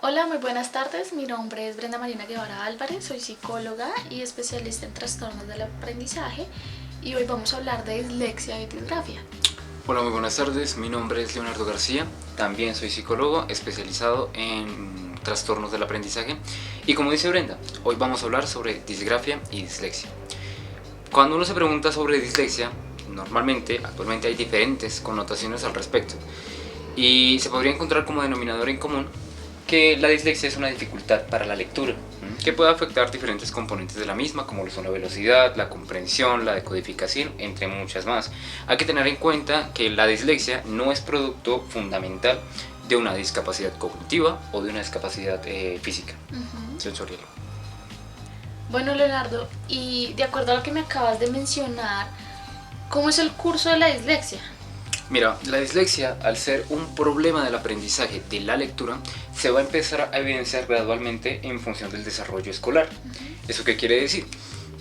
Hola, muy buenas tardes. Mi nombre es Brenda Marina Guevara Álvarez, soy psicóloga y especialista en trastornos del aprendizaje y hoy vamos a hablar de dislexia y disgrafia. Hola, muy buenas tardes. Mi nombre es Leonardo García. También soy psicólogo especializado en trastornos del aprendizaje. Y como dice Brenda, hoy vamos a hablar sobre disgrafia y dislexia. Cuando uno se pregunta sobre dislexia, actualmente hay diferentes connotaciones al respecto. Y se podría encontrar como denominador en común que la dislexia es una dificultad para la lectura, que puede afectar diferentes componentes de la misma, como lo son la velocidad, la comprensión, la decodificación, entre muchas más. Hay que tener en cuenta que la dislexia no es producto fundamental de una discapacidad cognitiva o de una discapacidad física, sensorial. Bueno, Leonardo, y de acuerdo a lo que me acabas de mencionar, ¿cómo es el curso de la dislexia? Mira, la dislexia, al ser un problema del aprendizaje de la lectura, se va a empezar a evidenciar gradualmente en función del desarrollo escolar. ¿Eso qué quiere decir?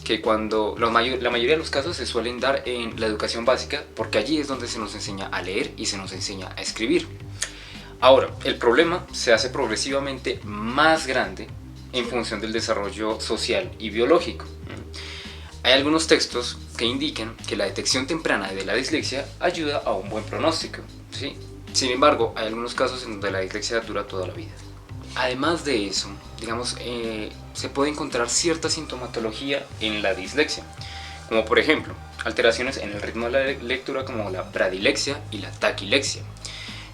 Que cuando la mayoría de los casos se suelen dar en la educación básica, porque allí es donde se nos enseña a leer y se nos enseña a escribir. Ahora, el problema se hace progresivamente más grande en función del desarrollo social y biológico. Hay algunos textos que indican que la detección temprana de la dislexia ayuda a un buen pronóstico, ¿sí? Sin embargo, hay algunos casos en donde la dislexia dura toda la vida. Además de eso, se puede encontrar cierta sintomatología en la dislexia, como por ejemplo, alteraciones en el ritmo de la lectura como la bradilexia y la taquilexia.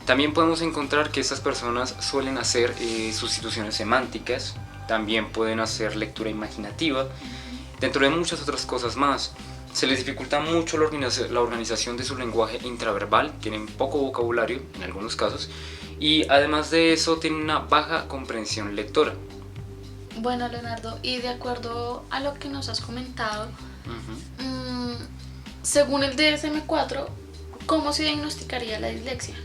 También podemos encontrar que estas personas suelen hacer sustituciones semánticas, también pueden hacer lectura imaginativa, dentro de muchas otras cosas más. Se les dificulta mucho la organización de su lenguaje intraverbal, tienen poco vocabulario en algunos casos, y además de eso tienen una baja comprensión lectora. Bueno, Leonardo, y de acuerdo a lo que nos has comentado, según el DSM-4, ¿cómo se diagnosticaría la dislexia?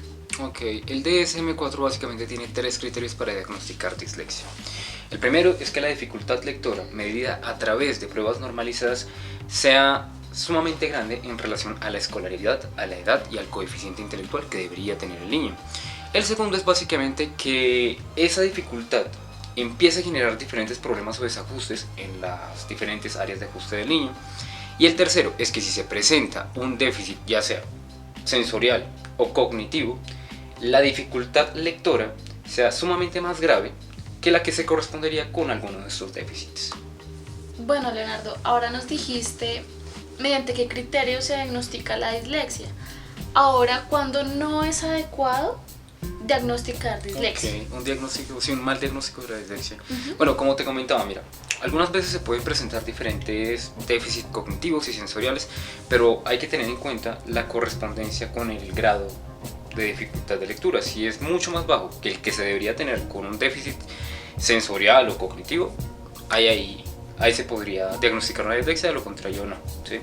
Ok, el DSM-4 básicamente tiene 3 criterios para diagnosticar dislexia. El primero es que la dificultad lectora, medida a través de pruebas normalizadas, sea sumamente grande en relación a la escolaridad, a la edad y al coeficiente intelectual que debería tener el niño. El segundo es básicamente que esa dificultad empieza a generar diferentes problemas o desajustes en las diferentes áreas de ajuste del niño. Y el tercero es que si se presenta un déficit, ya sea sensorial o cognitivo, la dificultad lectora sea sumamente más grave que la que se correspondería con alguno de estos déficits. Bueno, Leonardo, ahora nos dijiste mediante qué criterio se diagnostica la dislexia. Ahora, ¿cuándo no es adecuado diagnosticar dislexia? Un mal diagnóstico de la dislexia. Bueno, como te comentaba, mira, algunas veces se pueden presentar diferentes déficits cognitivos y sensoriales, pero hay que tener en cuenta la correspondencia con el grado de dificultad de lectura. Si es mucho más bajo que el que se debería tener con un déficit sensorial o cognitivo, ahí se podría diagnosticar una dislexia, de lo contrario no, ¿sí?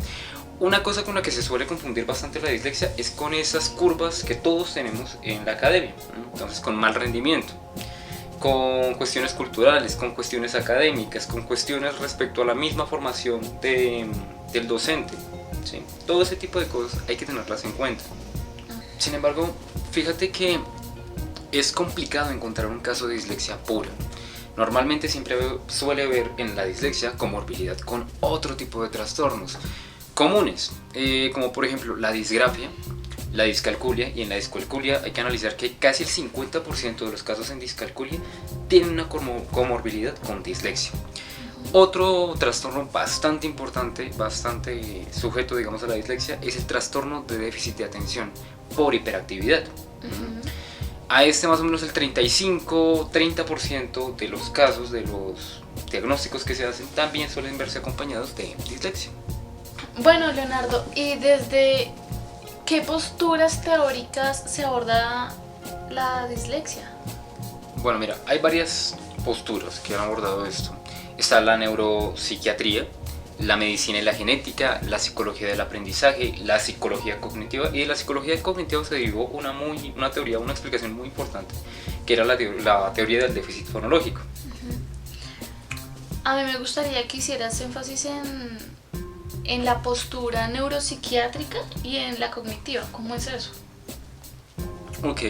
Una cosa con la que se suele confundir bastante la dislexia es con esas curvas que todos tenemos en la academia, ¿no? Entonces, con mal rendimiento, con cuestiones culturales, con cuestiones académicas, con cuestiones respecto a la misma formación del docente, ¿sí? Todo ese tipo de cosas hay que tenerlas en cuenta. Sin embargo, fíjate que es complicado encontrar un caso de dislexia pura. Normalmente siempre suele haber en la dislexia comorbilidad con otro tipo de trastornos comunes, como por ejemplo la disgrafia, la discalculia, y en la discalculia hay que analizar que casi el 50% de los casos en discalculia tienen una comorbilidad con dislexia. Otro trastorno bastante importante, bastante sujeto, digamos, a la dislexia es el trastorno de déficit de atención por hiperactividad. A este más o menos el 35-30% de los casos, de los diagnósticos que se hacen, también suelen verse acompañados de dislexia. Bueno, Leonardo, ¿y desde qué posturas teóricas se aborda la dislexia? Bueno, mira, hay varias posturas que han abordado esto. Está la neuropsiquiatría, la medicina y la genética, la psicología del aprendizaje, la psicología cognitiva, y de la psicología cognitiva se derivó una teoría, una explicación muy importante, que era la teoría del déficit fonológico. A mí me gustaría que hicieras énfasis en la postura neuropsiquiátrica y en la cognitiva. ¿Cómo es eso? Ok,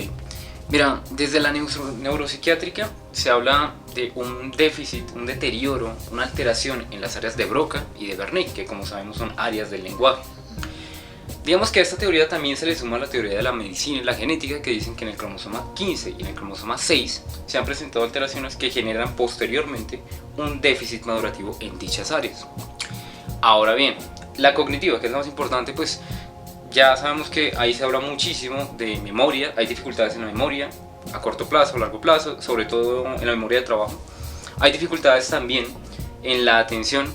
Mira, desde la neuropsiquiátrica se habla de un déficit, un deterioro, una alteración en las áreas de Broca y de Wernicke, que como sabemos son áreas del lenguaje. Digamos que a esta teoría también se le suma la teoría de la medicina y la genética, que dicen que en el cromosoma 15 y en el cromosoma 6 se han presentado alteraciones que generan posteriormente un déficit madurativo en dichas áreas. Ahora bien, la cognitiva, que es la más importante, pues ya sabemos que ahí se habla muchísimo de memoria, hay dificultades en la memoria, a corto plazo, a largo plazo, sobre todo en la memoria de trabajo. Hay dificultades también en la atención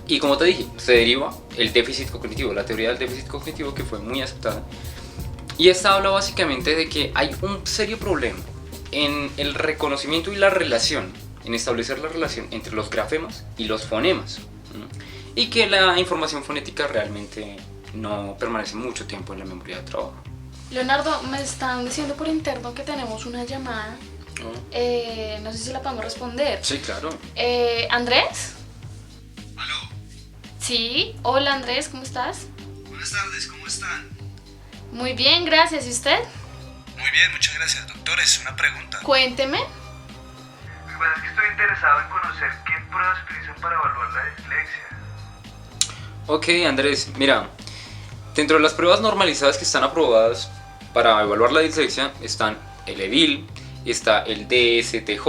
y como te dije, se deriva el déficit cognitivo, la teoría del déficit cognitivo que fue muy aceptada. Y esta habla básicamente de que hay un serio problema en el reconocimiento y la relación, en establecer la relación entre los grafemas y los fonemas, ¿no? Y que la información fonética realmente no permanece mucho tiempo en la memoria de trabajo. Leonardo, me están diciendo por interno que tenemos una llamada. No sé si la podemos responder. Sí, claro. ¿Andrés? ¿Aló? Sí. Hola Andrés, ¿cómo estás? Buenas tardes, ¿cómo están? Muy bien, gracias. ¿Y usted? Muy bien, muchas gracias. Doctores, una pregunta. Cuénteme. Lo que pasa es que estoy interesado en conocer qué pruebas utilizan para evaluar la dislexia. Ok, Andrés, mira, dentro de las pruebas normalizadas que están aprobadas para evaluar la dislexia están el EDIL, está el DSTJ,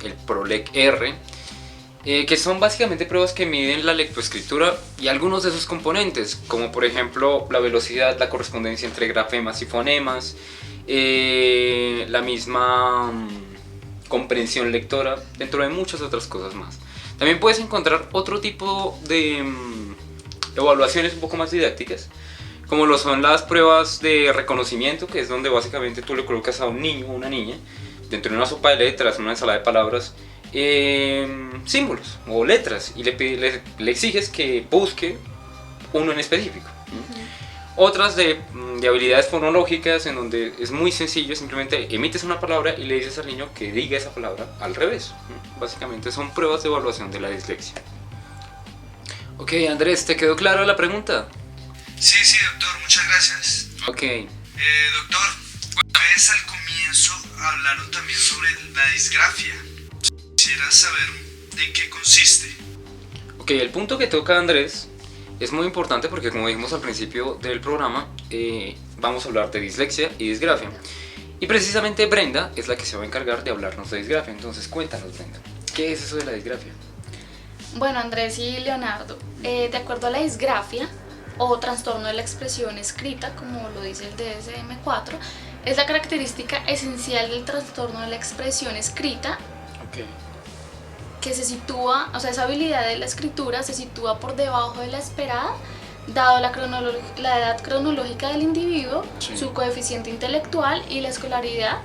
el PROLEC-R, que son básicamente pruebas que miden la lectoescritura y algunos de sus componentes, como por ejemplo la velocidad, la correspondencia entre grafemas y fonemas, la misma comprensión lectora, dentro de muchas otras cosas más. También puedes encontrar otro tipo de evaluaciones un poco más didácticas, como lo son las pruebas de reconocimiento, que es donde básicamente tú le colocas a un niño o una niña dentro de una sopa de letras, una ensalada de palabras, símbolos o letras y le exiges que busque uno en específico. Otras de habilidades fonológicas, en donde es muy sencillo, simplemente emites una palabra y le dices al niño que diga esa palabra al revés. Básicamente son pruebas de evaluación de la dislexia. Ok, Andrés, ¿te quedó clara la pregunta? Sí, doctor, muchas gracias. Ok. Doctor, ustedes al comienzo hablaron también sobre la disgrafia. Quisiera saber en qué consiste. Ok, el punto que toca Andrés es muy importante porque, como dijimos al principio del programa, vamos a hablar de dislexia y disgrafia. Y precisamente Brenda es la que se va a encargar de hablarnos de disgrafia. Entonces cuéntanos, Brenda, ¿qué es eso de la disgrafia? Bueno, Andrés y Leonardo, de acuerdo a la disgrafia o trastorno de la expresión escrita, como lo dice el DSM-4, es la característica esencial del trastorno de la expresión escrita. Okay. Que se sitúa, o sea, esa habilidad de la escritura se sitúa por debajo de la esperada, dado la edad cronológica del individuo, sí, su coeficiente intelectual y la escolaridad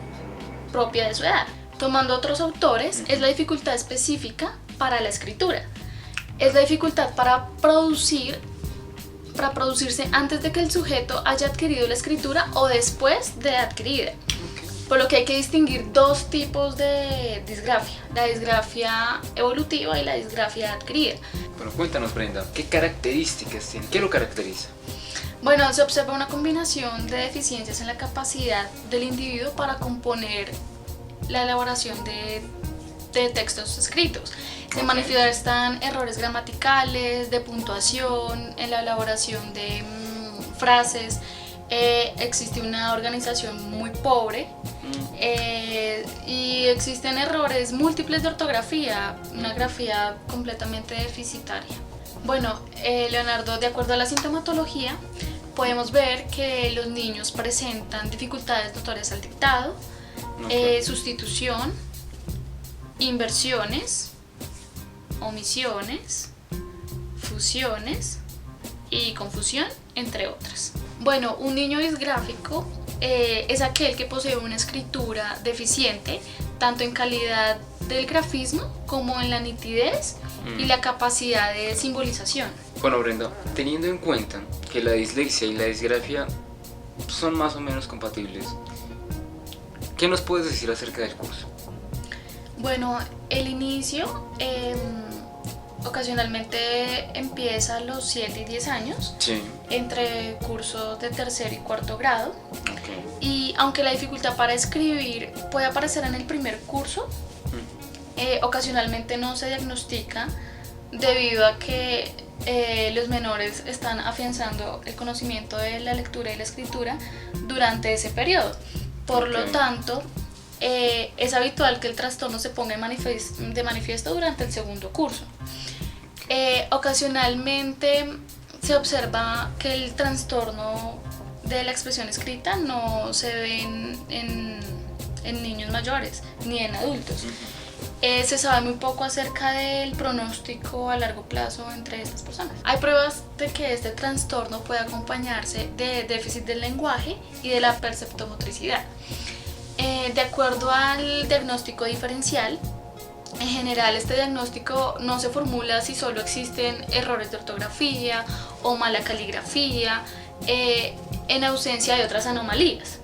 propia de su edad. Tomando otros autores, es la dificultad específica para la escritura. Es la dificultad para producirse antes de que el sujeto haya adquirido la escritura o después de adquirida. Por lo que hay que distinguir dos tipos de disgrafia, la disgrafia evolutiva y la disgrafia adquirida. Bueno, cuéntanos, Brenda, ¿qué características tiene? ¿Qué lo caracteriza? Bueno, se observa una combinación de deficiencias en la capacidad del individuo para componer la elaboración de textos escritos. Se manifiestan errores gramaticales, de puntuación, en la elaboración de frases. Existe una organización muy pobre y existen errores múltiples de ortografía, una grafía completamente deficitaria. Bueno, Leonardo, de acuerdo a la sintomatología, podemos ver que los niños presentan dificultades notorias al dictado, sustitución, inversiones, omisiones, fusiones y confusión, entre otras. Bueno, un niño disgráfico es aquel que posee una escritura deficiente, tanto en calidad del grafismo como en la nitidez y la capacidad de simbolización. Bueno, Brenda, teniendo en cuenta que la dislexia y la disgrafia son más o menos compatibles, ¿qué nos puedes decir acerca del curso? Bueno, el inicio ocasionalmente empieza a los 7 y 10 años, sí, entre cursos de tercer y cuarto grado. Okay. Y Y aunque la dificultad para escribir puede aparecer en el primer curso, ocasionalmente no se diagnostica debido a que los menores están afianzando el conocimiento de la lectura y la escritura durante ese periodo. Por lo tanto, es habitual que el trastorno se ponga de manifiesto durante el segundo curso. Ocasionalmente se observa que el trastorno de la expresión escrita no se ve en niños mayores ni en adultos. Se sabe muy poco acerca del pronóstico a largo plazo entre estas personas. Hay pruebas de que este trastorno puede acompañarse de déficit del lenguaje y de la perceptomotricidad. De acuerdo al diagnóstico diferencial, en general este diagnóstico no se formula si solo existen errores de ortografía o mala caligrafía, en ausencia de otras anomalías.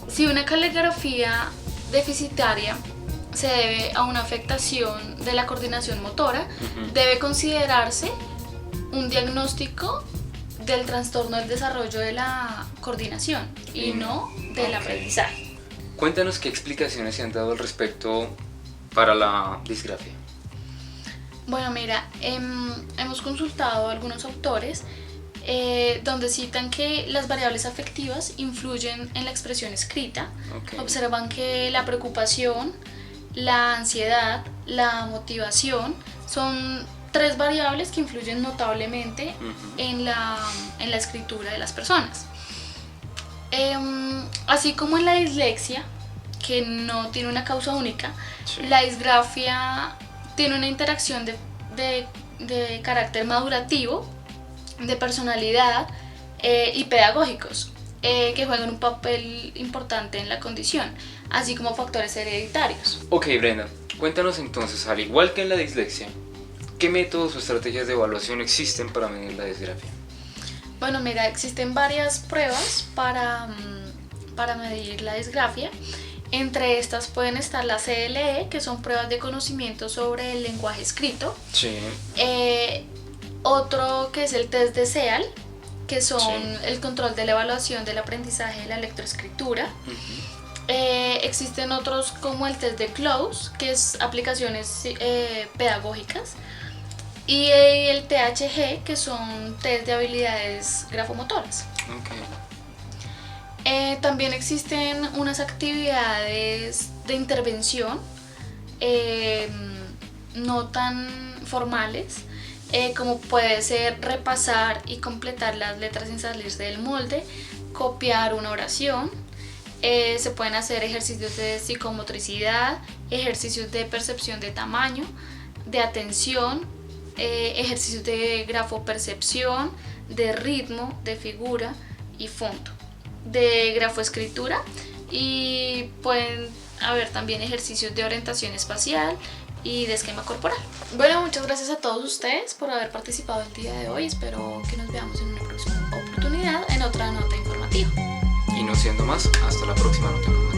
Si una caligrafía deficitaria se debe a una afectación de la coordinación motora, debe considerarse un diagnóstico del trastorno del desarrollo de la coordinación y no del aprendizaje. Cuéntanos qué explicaciones se han dado al respecto para la disgrafia. Bueno, mira, hemos consultado a algunos autores donde citan que las variables afectivas influyen en la expresión escrita. Observan que la preocupación, la ansiedad, la motivación son 3 variables que influyen notablemente en la escritura de las personas. Así como en la dislexia, que no tiene una causa única, la disgrafia tiene una interacción de carácter madurativo, de personalidad y pedagógicos, que juegan un papel importante en la condición, así como factores hereditarios. Ok, Brenda, cuéntanos entonces, al igual que en la dislexia, ¿qué métodos o estrategias de evaluación existen para medir la disgrafia? Bueno, mira, existen varias pruebas para medir la disgrafia. Entre estas pueden estar la CLE, que son pruebas de conocimiento sobre el lenguaje escrito. Sí. Otro que es el test de SEAL, que son el control de la evaluación del aprendizaje de la lectoescritura. Existen otros como el test de Close, que es aplicaciones pedagógicas. Y el THG, que son test de habilidades grafomotoras. También existen unas actividades de intervención no tan formales, como puede ser repasar y completar las letras sin salirse del molde, copiar una oración. Se pueden hacer ejercicios de psicomotricidad, ejercicios de percepción de tamaño, de atención, ejercicios de grafopercepción, de ritmo, de figura y fondo, de grafoescritura, y pueden haber también ejercicios de orientación espacial y de esquema corporal. Bueno, muchas gracias a todos ustedes por haber participado el día de hoy. Espero que nos veamos en una próxima oportunidad en otra nota informativa. Y no siendo más, hasta la próxima nota informativa.